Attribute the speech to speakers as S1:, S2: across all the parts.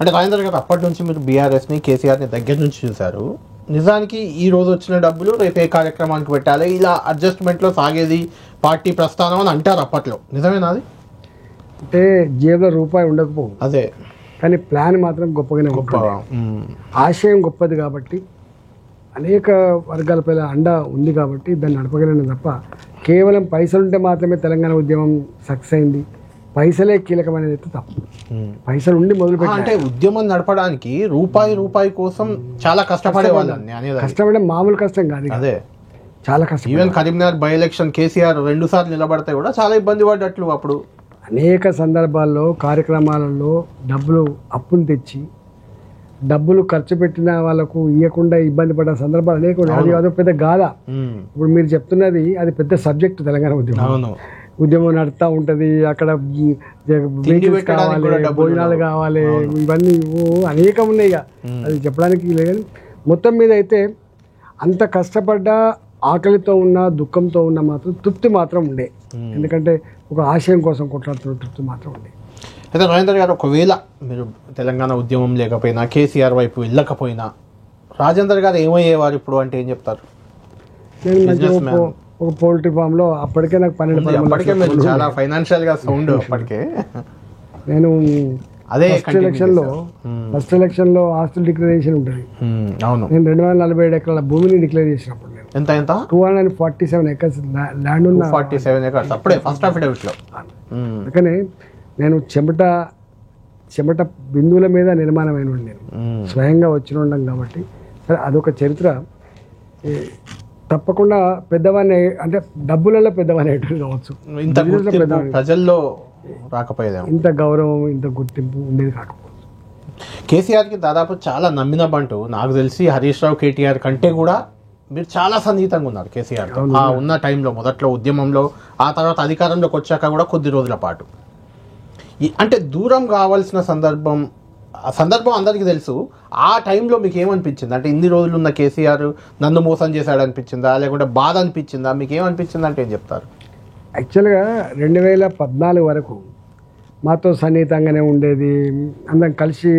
S1: అంటే రాజేందర్ గారు అప్పటి నుంచి మీరు బీఆర్ఎస్ని కేసీఆర్ని దగ్గర నుంచి చూశారు. నిజానికి ఈ రోజు వచ్చిన డబ్బులు రేపు ఏ కార్యక్రమానికి పెట్టాలి, ఇలా అడ్జస్ట్మెంట్లో సాగేది పార్టీ ప్రస్థానం అని అంటారు అప్పట్లో. నిజమేనా అది?
S2: అంటే జేబులో రూపాయి ఉండకపోవు,
S1: అదే,
S2: కానీ ప్లాన్ మాత్రం గొప్పగానే ఉంటుంది. ఆశయం గొప్పది కాబట్టి అనేక వర్గాలపై అండ ఉంది కాబట్టి దాన్ని నడపగలను తప్ప కేవలం పైసలుంటే మాత్రమే తెలంగాణ ఉద్యమం సక్సెస్ అయింది, పైసలే కీలకమైనది అయితే తప్పు. పైసలు ఉండి మొదలుపెట్టి
S1: అంటే ఉద్యమం నడపడానికి రూపాయి కోసం చాలా కష్టపడే వాళ్ళని,
S2: కష్టపడే మామూలు కష్టం కాదు,
S1: అదే
S2: చాలా కష్టం.
S1: Even Karimnagar by election KCR 2 సార్లు నిలబడితే కూడా చాలా ఇబ్బంది పడ్డట్లు అప్పుడు.
S2: అనేక సందర్భాల్లో కార్యక్రమాలలో డబ్బులు అప్పులు తెచ్చి డబ్బులు ఖర్చు పెట్టిన వాళ్ళకు ఇవ్వకుండా ఇబ్బంది పడ్డ సందర్భాలు అనేక ఉన్నాయి. అది అదో పెద్ద గాథ. ఇప్పుడు మీరు చెప్తున్నది అది పెద్ద సబ్జెక్ట్. తెలంగాణ ఉద్యమం నడుస్తూ ఉంటుంది, అక్కడ కావాలి, భోజనాలు కావాలి, ఇవన్నీ అనేకం ఉన్నాయి. ఇక అది చెప్పడానికి లేదు. కానీ మొత్తం మీద అయితే అంత కష్టపడ్డా ఆకలితో ఉన్న దుఃఖంతో ఉన్న మాత్రం తృప్తి మాత్రం ఉండే, ఎందుకంటే ఒక ఆశయం కోసం కొట్లాడుతున్న తృప్తి మాత్రం ఉండే.
S1: అయితే రాజేందర్ గారు, ఒకవేళ మీరు తెలంగాణ ఉద్యమం లేకపోయినా కేసీఆర్ వైపు వెళ్ళకపోయినా రాజేందర్ గారు ఏమయ్యేవారు ఇప్పుడు అంటే ఏం చెప్తారు?
S2: నేను ఒక పౌల్ట్రీ ఫామ్ లో అప్పటికే నాకు 12
S1: చాలా ఫైనాన్షియల్ గా సౌండ్ అప్పటికే.
S2: నేను అదే ఫస్ట్ ఎలక్షన్ లో ఆస్తుల డిక్లరేషన్ ఉంటుంది.
S1: అవును,
S2: నేను 247 ఎకరాల భూమిని డిక్లేర్ చేసినప్పుడు నేను
S1: ఎంత
S2: 247 ఎకర్స్ ల్యాండ్ ఉన్న
S1: 47 ఎకర్స్ అప్పుడే ఫస్ట్ అఫిడవిట్ లో.
S2: అందుకనే నేను చెమట బిందువుల మీద నిర్మాణమైన నేను స్వయంగా వచ్చిన ఉండం కాబట్టి అదొక చరిత్ర. తప్పకుండా పెద్దవాడిని, అంటే డబ్బులలో పెద్దవాడిని కావచ్చు,
S1: ప్రజల్లో రాకపోయేది,
S2: ఇంత గౌరవం ఇంత గుర్తింపు ఉండేది కాకపోవచ్చు.
S1: కేసీఆర్కి దాదాపు చాలా నమ్మిన బంటు నాకు తెలిసి హరీష్ రావు కేటీఆర్ కంటే కూడా మీరు చాలా సన్నిహితంగా ఉన్నారు కేసీఆర్ ఉన్న టైంలో, మొదట్లో ఉద్యమంలో, ఆ తర్వాత అధికారంలోకి వచ్చాక కూడా కొద్ది రోజుల పాటు. అంటే దూరం కావాల్సిన సందర్భం, ఆ సందర్భం అందరికీ తెలుసు. ఆ టైంలో మీకు ఏమనిపించింది? అంటే ఇన్ని రోజులు ఉన్న కేసీఆర్ నన్ను మోసం చేశాడు అనిపించిందా, లేకుంటే బాధ అనిపించిందా? మీకు ఏమనిపించింది అంటే ఏం చెప్తారు?
S2: యాక్చువల్గా 2014 వరకు మాతో సన్నిహితంగానే ఉండేది, అందరం కలిసి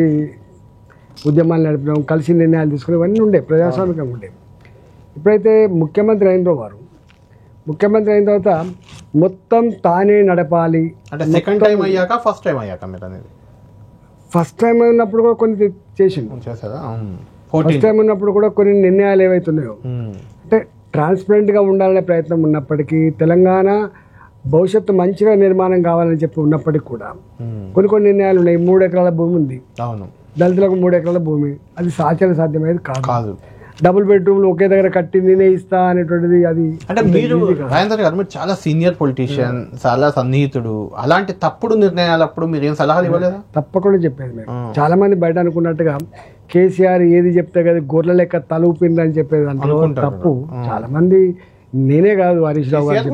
S2: ఉద్యమాలు నడిపినాం, కలిసి నిర్ణయాలు తీసుకుని ఇవన్నీ ఉండే, ప్రజాస్వామికంగా ఉండేవి. ఎప్పుడైతే ముఖ్యమంత్రి అయిన తర్వాత మొత్తం తానే నడపాలి.
S1: అంటే సెకండ్ టైం అయ్యాక ఫస్ట్ టైం అయ్యాక మీరు అనేది?
S2: ఫస్ట్ టైం ఉన్నప్పుడు కూడా కొన్ని చేసిండు, ఫస్ట్ టైం ఉన్నప్పుడు కూడా కొన్ని నిర్ణయాలు ఏవైతున్నాయో అంటే ట్రాన్స్పరెంట్గా ఉండాలనే ప్రయత్నం ఉన్నప్పటికీ, తెలంగాణ భవిష్యత్తు మంచిగా నిర్మాణం కావాలని చెప్పి ఉన్నప్పటికీ కూడా కొన్ని నిర్ణయాలు ఉన్నాయి. 3 ఎకరాల భూమి ఉంది, దళితులకు 3 ఎకరాల భూమి, అది సాధ్యమయ్యేది కాదు. డబుల్ బెడ్రూమ్లు ఒకే దగ్గర కట్టి నేనే ఇస్తా అనేటువంటిది అది.
S1: అంటే మీరు రాజేందర్ గారు మీరు చాలా సీనియర్ పొలిటీషియన్, చాలా సన్నిహితుడు, అలాంటి తప్పుడు నిర్ణయాలప్పుడు మీరు ఏం సలహాలు ఇవ్వలేదా?
S2: తప్పకుండా చెప్పేది. మేము చాలా మంది బయట అనుకున్నట్టుగా కేసీఆర్ ఏది చెప్తే కదా గొర్రెల లెక్క తల ఊపింది అని చెప్పేది అంటే తప్పు. చాలా మంది, నేనే కాదు, హరీష్ రావు గారు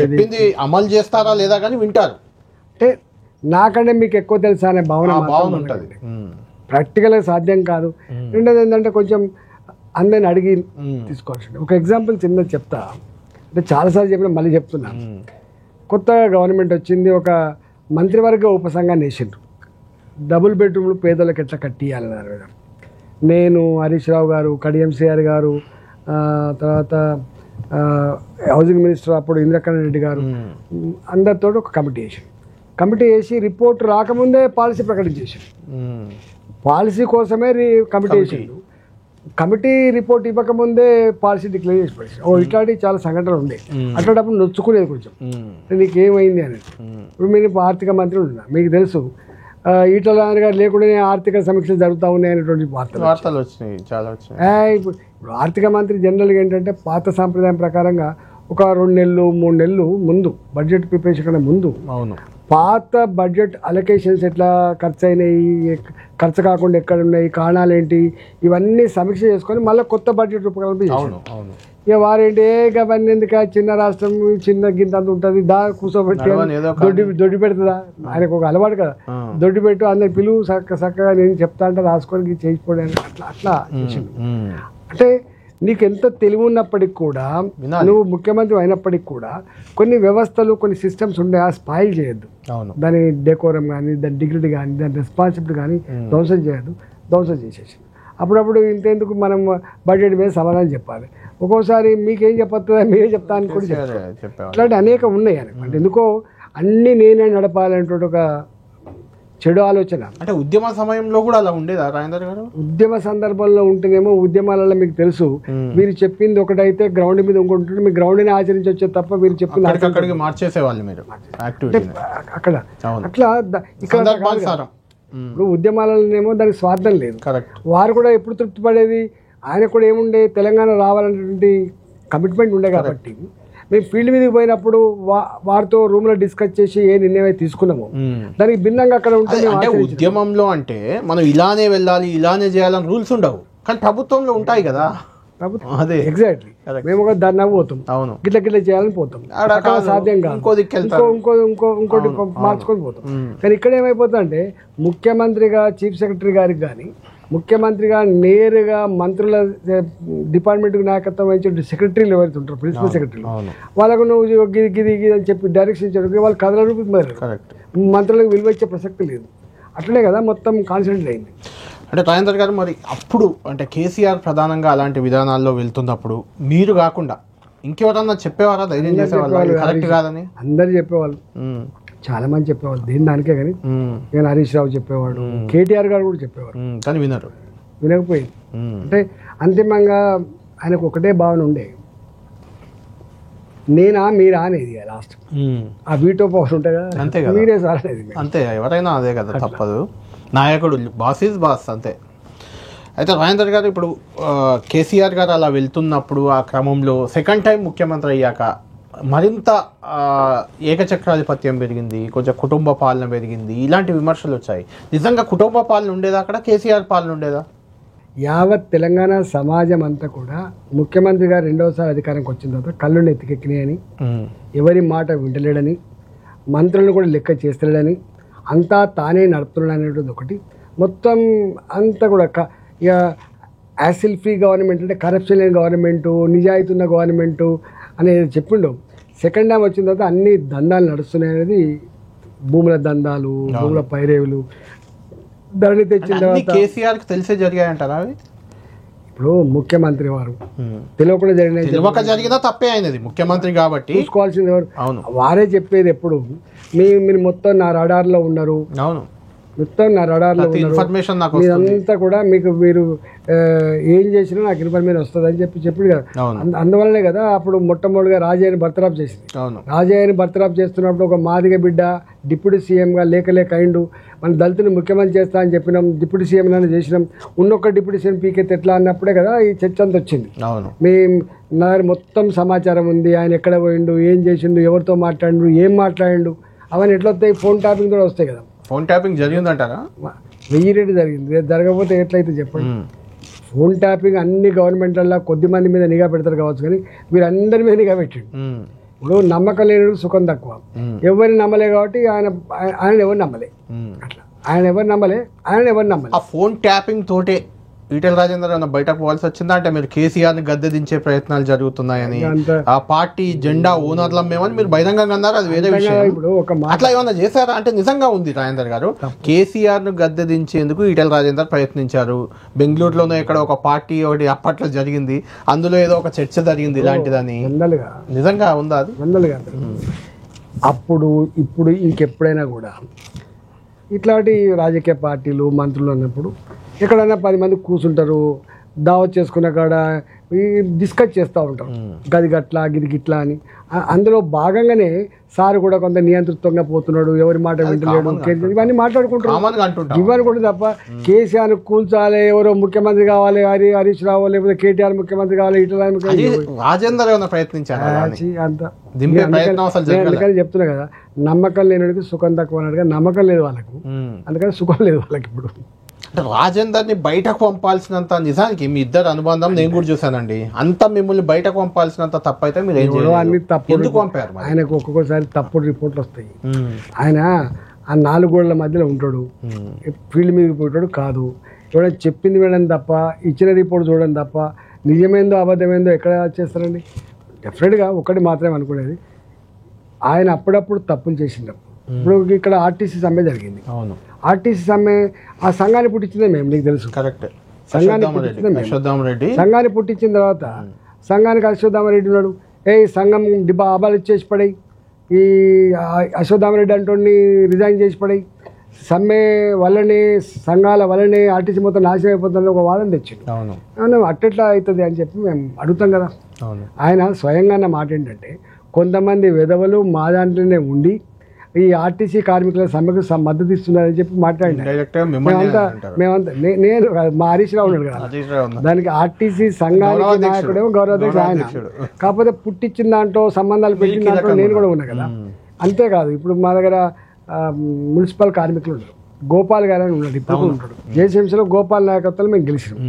S1: చెప్పేది అమలు చేస్తారా లేదా కానీ వింటారు.
S2: అంటే నాకంటే మీకు ఎక్కువ తెలుసా అనే భావన
S1: ఉంటుంది.
S2: ప్రాక్టికల్గా సాధ్యం కాదు. రెండోది ఏంటంటే కొంచెం అందరిని అడిగి తీసుకోవాల్సింది. ఒక ఎగ్జాంపుల్ చిన్నది చెప్తా, అంటే చాలాసార్లు చెప్పిన మళ్ళీ చెప్తున్నా. కొత్తగా గవర్నమెంట్ వచ్చింది, ఒక మంత్రివర్గ ఉపసంఘాన్ని వేసిండ్రు. డబుల్ బెడ్రూమ్లు పేదలకు ఎట్లా కట్టియాలన్నారు. నేను, హరీష్ రావు గారు, కడియం సిఆర్ గారు, తర్వాత హౌసింగ్ మినిస్టర్ అప్పుడు ఇంద్రకరణ్ రెడ్డి గారు, అందరితో ఒక కమిటీ వేసి రిపోర్ట్ రాకముందే పాలసీ ప్రకటించేసారు. పాలసీ కోసమే కమిటీ వేసిండు. కమిటీ రిపోర్ట్ ఇవ్వకముందే పాలసీ డిక్లేర్ చేసి పడేసారు. ఇట్లాంటి చాలా సంఘటనలు ఉండే. అట్లాంటప్పుడు నొచ్చుకునేది కొంచెం, నీకేమైంది అనేది. ఇప్పుడు మీరు ఆర్థిక మంత్రి ఉన్నా, మీకు తెలుసు ఈటల రాజేందర్ గారు లేకుండానే ఆర్థిక సమీక్షలు జరుగుతూ ఉన్నాయి అనేటువంటి వార్తలు
S1: వచ్చినాయి, చాలా వచ్చినాయి.
S2: ఇప్పుడు ఆర్థిక మంత్రి జనరల్గా ఏంటంటే పాత సాంప్రదాయం ప్రకారంగా ఒక 2 నెలలు 3 నెలలు ముందు బడ్జెట్ ప్రిపరేషన్ కన్నా ముందు పాత బడ్జెట్ అలొకేషన్స్ ఎట్లా ఖర్చు అయినాయి, ఖర్చు కాకుండా ఎక్కడ ఉన్నాయి, కారణాలు ఏంటి, ఇవన్నీ సమీక్ష చేసుకొని మళ్ళీ కొత్త బడ్జెట్ రూపకల్పన చేశారు. ఇక వారేంటి అవన్నీ ఎందుకు, చిన్న రాష్ట్రం చిన్న గింత అంత ఉంటుంది, కూర్చోబెట్టి దొడ్డి పెడుతుందా, ఆయనకు ఒక అలవాటు కదా, దొడ్డి పెట్టు అందరు పిలువు చక్కగా నేను చెప్తా అంటే రాసుకొని చేసిపోయాను. అట్లా చేసిండు. అంటే నీకు ఎంత తెలివి ఉన్నప్పటికి కూడా నువ్వు ముఖ్యమంత్రి అయినప్పటికి కూడా కొన్ని వ్యవస్థలు కొన్ని సిస్టమ్స్ ఉండే ఆ స్పాయిల్ చేయొద్దు. దాని డెకోరం కానీ దాని డిగ్నిటీ కానీ దాని రెస్పాన్సిబిలిటీ కానీ ధ్వంసం చేయొద్దు. ధ్వంసం చేసేసి అప్పుడప్పుడు ఇంతెందుకు మనం బడ్జెట్ మీద సమాధానం చెప్పాలి. ఒక్కోసారి మీకేం చెప్పొస్తుందా మీరే చెప్తా అని కూడా చెప్పాలి. ఇట్లాంటి అనేక ఉన్నాయి అంటే ఎందుకో అన్నీ నేనే నడపాలనేటువంటి ఒక చెడు ఆలోచన.
S1: అంటే ఉద్యమ సమయంలో కూడా అలా ఉండేదా రాజేందర్ గారు?
S2: ఉద్యమ సందర్భంలో ఉంటేనేమో ఉద్యమాలలో మీకు తెలుసు మీరు చెప్పింది ఒకటైతే గ్రౌండ్ మీద ఇంకొంటుంటే మీ గ్రౌండ్ని ఆచరించి వచ్చే తప్ప మీరు చెప్పింది
S1: అక్కడికి మార్చేసేవాళ్ళు మీరు
S2: అక్కడ అట్లా ఇక్కడ ఇప్పుడు ఉద్యమాలలోనేమో దానికి స్వార్థం లేదు. వారు కూడా ఎప్పుడు తృప్తి పడేది ఆయన కూడా ఏముండే తెలంగాణ రావాలనేటువంటి కమిట్మెంట్ ఉండే కాబట్టి మేము ఫీల్డ్ మీదకి పోయినప్పుడు వారితో రూమ్ లో డిస్కస్ చేసి ఏ నిర్ణయం అయితే తీసుకున్నాము దానికి భిన్నంగా అక్కడ
S1: ఉంటే ఉద్యమంలో అంటే మనం ఇలానే వెళ్ళాలి ఇలానే చేయాలని రూల్స్ ఉండవు, కానీ ప్రభుత్వంలో ఉంటాయి కదా.
S2: అదే ఎగ్జాక్ట్లీ మేము ఒక ధర్నా పోతాం, గిట్ల గిట్ల చేయాలని పోతాం, సాధ్యం కాదు ఇంకోటి మార్చుకొని పోతాం. కానీ ఇక్కడ ఏమైపోతుంది అంటే ముఖ్యమంత్రిగా చీఫ్ సెక్రటరీ గారికి కానీ ముఖ్యమంత్రిగా నేరుగా మంత్రుల డిపార్ట్మెంట్ నాయకత్వం వహించే సెక్రటరీలు ఎవరైతే ఉంటారు ప్రిన్సిపల్ సెక్రటరీలు వాళ్ళకు నువ్వు గిది గిది గిది అని చెప్పి డైరెక్షన్ ఇచ్చాడు వాళ్ళు కథల రూపీ మంత్రులకు విలువ ఇచ్చే ప్రసక్తి లేదు. అట్లనే కదా మొత్తం కాన్సన్ట్రేట్ అయింది.
S1: అంటే రాజేందర్ గారు మరి అప్పుడు అంటే కేసీఆర్ ప్రధానంగా అలాంటి విధానాల్లో వెళ్తున్నప్పుడు మీరు కాకుండా ఇంకెవరన్నా చెప్పేవారా, ధైర్యం చేసేవాళ్ళు కరెక్ట్ కాదని?
S2: అందరు చెప్పేవాళ్ళు, చాలా మంది చెప్పేవాళ్ళు దేని దానికే. కానీ నేను హరీష్ రావు చెప్పేవాడు, కేటీఆర్ గారు కూడా చెప్పేవాడు,
S1: కానీ
S2: వినకపోయింది. అంటే అంతిమంగా ఆయనకు ఒకటే భావన ఉండే, నేనా మీరా అనేది లాస్ట్ ఆ వీటో పవర్ ఉంటాయి కదా,
S1: అంతే కదా,
S2: మీరే సార్ అనేది
S1: అంతే. ఎవరైనా అదే కదా, తప్పదు. నాయకుడు బాస్ ఈజ్ బాస్ అంతే. అయితే రాజేందర్ గారు ఇప్పుడు కేసీఆర్ గారు అలా వెళ్తున్నప్పుడు ఆ క్రమంలో సెకండ్ టైం ముఖ్యమంత్రి అయ్యాక మరింత ఏకచక్రాధిపత్యం పెరిగింది, కొంచెం కుటుంబ పాలన పెరిగింది, ఇలాంటి విమర్శలు వచ్చాయి. నిజంగా కుటుంబ పాలన ఉండేదా అక్కడ, కేసీఆర్ పాలన ఉండేదా?
S2: యావత్ తెలంగాణ సమాజం అంతా కూడా ముఖ్యమంత్రి గారు రెండవసారి అధికారంకి వచ్చిన తర్వాత కళ్ళు నెత్తికెక్కినాయని, ఎవరి మాట వింటలేడని, మంత్రులను కూడా లెక్క చేస్తలేడని, అంతా తానే నడుపుతున్నాడు అనేటువంటి ఒకటి. మొత్తం అంతా కూడా ఇక యాసిల్ ఫ్రీ గవర్నమెంట్ అంటే కరప్షన్ లేని గవర్నమెంటు, నిజాయితీ ఉన్న గవర్నమెంటు అనేది చెప్పిండు. సెకండ్ టైం వచ్చిన తర్వాత అన్ని దందాలు నడుస్తున్నాయి అనేది, భూముల దందాలు, భూముల పైరేవులు, ధరణి తెచ్చిన తర్వాత
S1: కేసీఆర్కి తెలిసే జరిగాయంటారా?
S2: ఇప్పుడు ముఖ్యమంత్రి వారు తెలియకుండా
S1: జరిగినా తప్పే అయినది, ముఖ్యమంత్రి కాబట్టి
S2: చూసుకోవాల్సింది ఎవరు? వారే చెప్పేది ఎప్పుడు మీరు మొత్తం నా రడార్లో ఉన్నారు, మొత్తం నా రడార్లో
S1: ఇన్ఫర్మేషన్
S2: మీరంతా కూడా మీరు ఏం చేసినా నాకు ఇన్ఫర్మేషన్ వస్తుంది అని చెప్పి కదా. అందువల్లనే కదా అప్పుడు మొట్టమొదటిగా రాజయ్యని బర్తరాఫ్ చేసింది. రాజయ్యని బర్తరాఫ్ చేస్తున్నప్పుడు ఒక మాదిగ బిడ్డ డిప్యూటీ సీఎంగా లేక అయిండు, మన దళితుని ముఖ్యమంత్రి చేస్తా అని చెప్పినాం, డిప్యూటీ సీఎం అని చేసినాం, ఉన్నొక్క డిప్యూటీ సీఎం పీకెత్తే ఎట్లా అన్నప్పుడే కదా ఈ చర్చ అంతా వచ్చింది. నా మొత్తం సమాచారం ఉంది, ఆయన ఎక్కడ పోయిండు, ఏం చేసిండు, ఎవరితో మాట్లాడిండు, ఏం మాట్లాడిండు, అవన్నీ ఎట్లా వస్తాయి? ఫోన్ ట్యాపింగ్ కూడా వస్తాయి కదా.
S1: Phone tapping జరిగిందంటారా?
S2: 1000 రెట్లు జరిగింది, జరగకపోతే ఎట్లయితే చెప్పండి. ఫోన్ ట్యాపింగ్ అన్ని గవర్నమెంట్లలో కొద్ది మంది మీద నిఘా పెడతారు కావచ్చు, కానీ మీరు అందరి మీద నిఘా పెట్టిండు. ఇప్పుడు నమ్మకం లేని సుఖం తక్కువ, ఎవరిని నమ్మలే కాబట్టి ఆయన ఎవరు నమ్మలే, అట్లా ఆయన ఎవరు నమ్మలే.
S1: ఆ ఫోన్ ట్యాపింగ్ తోటే ఈటెల రాజేందర్ ఏమైనా బయటకు పోవాల్సి వచ్చిందా? అంటే మీరు కేసీఆర్ ని గద్దె దించే ప్రయత్నాలు జరుగుతున్నాయని, ఆ పార్టీ జెండా ఓనర్లం మేమని మీరు బహిరంగంగా అన్నారు, అది వేరే విషయం. అట్లా ఏమన్నా చేశారా? అంటే నిజంగా ఉంది రాజేందర్ గారు, కేసీఆర్ ను గద్దె దించేందుకు ఈటెల రాజేందర్ ప్రయత్నించారు. బెంగళూరులోనూ ఇక్కడ ఒక పార్టీ ఒకటి అప్పట్లో జరిగింది, అందులో ఏదో ఒక చర్చ జరిగింది ఇలాంటిదని, నిజంగా ఉందా అది?
S2: అప్పుడు ఇప్పుడు ఇంకెప్పుడైనా కూడా ఇట్లాంటి రాజకీయ పార్టీలు మంత్రులు అన్నప్పుడు ఎక్కడైనా 10 మంది కూర్చుంటారు, దావత్ చేసుకున్న కాడ డిస్కస్ చేస్తూ ఉంటారు, గది గట్లా గిది గిట్లా అని. అందులో భాగంగానే సార్ కూడా కొంత నియంతృత్వంగా పోతున్నాడు, ఎవరి మాట వింటలేడు, ఇవన్నీ మాట్లాడుకుంటారు. ఇవన్నీ కూడా తప్ప కేసీఆర్ కూల్చాలి, ఎవరో ముఖ్యమంత్రి కావాలి, హరీష్ రావు లేకపోతే కేటీఆర్ ముఖ్యమంత్రి కావాలి, ఇట్లా అందుకని చెప్తున్నా కదా, నమ్మకం లేనివాడికి సుఖం తక్కువ అన్నట్టుగా నమ్మకం లేదు వాళ్ళకు, అందుకని సుఖం లేదు వాళ్ళకి. ఇప్పుడు
S1: రాజేందర్ ని బయటకు పంపాల్సినంత, నిజానికి మీ ఇద్దరు అనుబంధం నేను కూడా చూసానండి, అంత మిమ్మల్ని బయటకు పంపాల్సినంత తప్పు అయితే మీరు ఎందుకు పంపారు?
S2: ఆయనకు ఒక్కొక్కసారి తప్పుడు రిపోర్ట్లు వస్తాయి. ఆయన ఆ 4 గోడల మధ్యలో ఉంటాడు, ఫీల్డ్ మీదకి పోతాడు కాదు, ఎవరైనా చెప్పింది వినడం తప్ప, ఇచ్చిన రిపోర్ట్ చూడడం తప్ప, నిజమేందో అబద్ధమేందో ఎక్కడ చేస్తారండి. డెఫినెట్గా ఒకటి మాత్రమే అనుకునేది, ఆయన అప్పుడప్పుడు తప్పులు చేసినప్పుడు. ఇప్పుడు ఇక్కడ ఆర్టీసీ సమ్మె జరిగింది.
S1: అవును,
S2: ఆర్టీసీ సమ్మె ఆ సంఘాన్ని పుట్టించిందే మేము, నీకు తెలుసు.
S1: కరెక్ట్.
S2: సంఘాన్ని పుట్టించిందే మేము.
S1: అశ్వత్థామరెడ్డి
S2: సంఘాన్ని పుట్టించిన తర్వాత సంఘానికి అశ్వత్థామరెడ్డి ఉన్నాడు. సంఘం డిబ్బా ఆబాలు ఇచ్చేసి పడాయి, ఈ అశ్వత్థామరెడ్డి అంటోని రిజైన్ చేసి పడాయి, సమ్మె వల్లనే సంఘాల వల్లనే ఆర్టీసీ మొత్తం నాశనం అయిపోతుంది ఒక వాదన తెచ్చిండు.
S1: అవును,
S2: అట్టెట్లా అవుతుంది అని చెప్పి మేము అడుగుతాం కదా.
S1: అవును,
S2: ఆయన స్వయంగా అన్న మాట ఏంటంటే, కొంతమంది విధవలు మా దాంట్లోనే ఉండి ఈ ఆర్టీసీ కార్మికుల సమ్మెకు మద్దతు ఇస్తున్నారని చెప్పి మాట్లాడినా. మేమంతా నేను మా హరీష్ రావు ఉన్నాడు కదా, దానికి ఆర్టీసీ సంఘానికి నాయకుడేమో గౌరవాధ్యక్షుడు ఆయన. కాకపోతే పుట్టించిన దాంట్లో సంబంధాలు పెట్టిన దాంట్లో నేను కూడా ఉన్నా కదా. అంతేకాదు, ఇప్పుడు మా దగ్గర మున్సిపల్ కార్మికులు ఉన్నారు, గోపాల్ గారు అని ఉన్నాడు, ఇప్పుడు ఉంటాడు. జేసీఎంసీలో గోపాల్ నాయకత్వంలో మేము గెలిచినాం,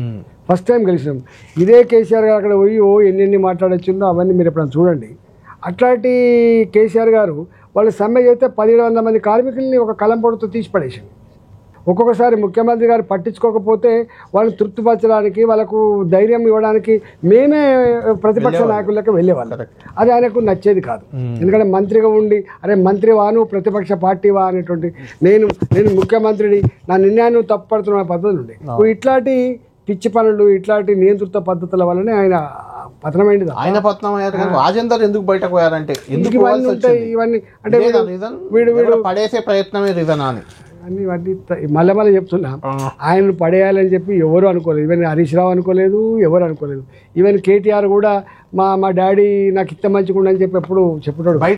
S2: ఫస్ట్ టైం గెలిచినాం. ఇదే కేసీఆర్ గారు అక్కడ పోయి ఎన్ని మాట్లాడొచ్చిందో అవన్నీ మీరు ఎప్పుడైనా చూడండి. అట్లాంటి కేసీఆర్ గారు వాళ్ళు సమ్మె చేస్తే 1700 మంది కార్మికుల్ని ఒక కలంపొడితో తీసి పడేసింది. ఒక్కొక్కసారి ముఖ్యమంత్రి గారు పట్టించుకోకపోతే వాళ్ళని తృప్తిపరచడానికి, వాళ్ళకు ధైర్యం ఇవ్వడానికి మేమే ప్రతిపక్ష నాయకులకు వెళ్ళేవాళ్ళం. అది ఆయనకు నచ్చేది కాదు. ఎందుకంటే మంత్రిగా ఉండి, అరే మంత్రి వాను ప్రతిపక్ష పార్టీ వా అనేటువంటి, నేను ముఖ్యమంత్రిని, నా నిర్ణయాన్ని తప్పుపడుతున్న పద్ధతులు ఉండే. ఇట్లాంటి పిచ్చి పనులు, ఇట్లాంటి నియంత్రిత పద్ధతుల వల్లనే ఆయన పతనమైంది.
S1: ఆయన పతనం అయ్యారు కానీ రాజేందర్ ఎందుకు బయటకు పోయారంటే, ఎందుకు
S2: ఇవన్నీ అంటే
S1: వీడు పడేసే ప్రయత్నమే రీజన్ అని
S2: ఇవన్నీ మళ్ళీ చెప్తున్నా. ఆయన పడేయాలని చెప్పి ఎవరు అనుకోలేదు. ఈవెన్ హరీష్ రావు అనుకోలేదు, ఎవరు అనుకోలేదు. ఈవెన్ కేటీఆర్ కూడా మా డాడీ నాకు ఇంత మంచిగా ఉండని చెప్పి ఎప్పుడు చెప్పాడు.